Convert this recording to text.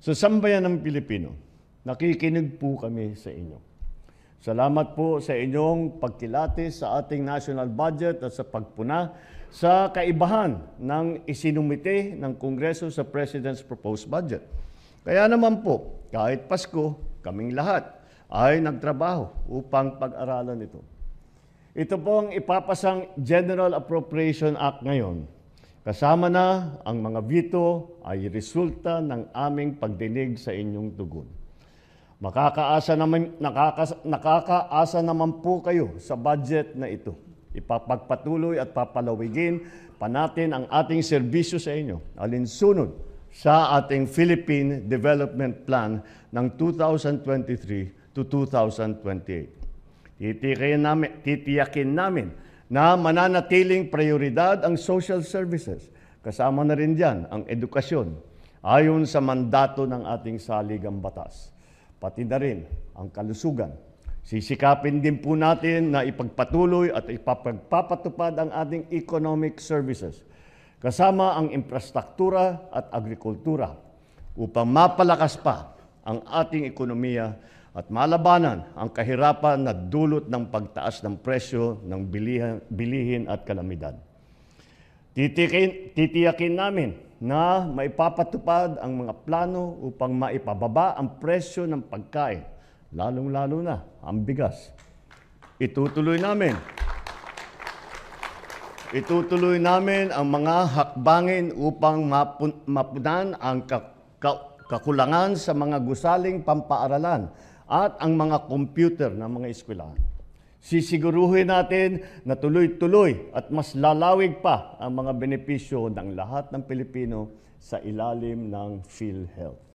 Sa sambayan ng Pilipino, nakikinig po kami sa inyo. Salamat po sa inyong pagkilatis sa ating national budget at sa pagpuna sa kaibahan ng isinumite ng Kongreso sa President's proposed budget. Kaya naman po, kahit Pasko, kaming lahat ay nagtrabaho upang pag-aralan ito. Ito po ang ipapasang General Appropriation Act ngayon. Kasama na ang mga veto ay resulta ng aming pagdinig sa inyong tugon. Nakakaasa naman po kayo sa budget na ito. Ipapagpatuloy at papalawigin pa natin ang ating serbisyo sa inyo, alinsunod sa ating Philippine Development Plan ng 2023 to 2028. Titiyakin namin na mananatiling prioridad ang social services. Kasama na rin dyan ang edukasyon ayon sa mandato ng ating saligang batas. Pati na rin ang kalusugan. Sisikapin din po natin na ipagpatuloy at ipapagpapatupad ang ating economic services kasama ang infrastruktura at agrikultura upang mapalakas pa ang ating ekonomiya at malabanan ang kahirapan na dulot ng pagtaas ng presyo ng bilihin at kalamidad. Titiyakin namin na maipapatupad ang mga plano upang maipababa ang presyo ng pagkain, lalong-lalo na ang bigas. Itutuloy namin ang mga hakbangin upang mapunan ang kakulangan sa mga gusaling pampaaralan at ang mga computer ng mga eskwelahan. Sisiguruhin natin na tuloy-tuloy at mas lalawig pa ang mga benepisyo ng lahat ng Pilipino sa ilalim ng PhilHealth.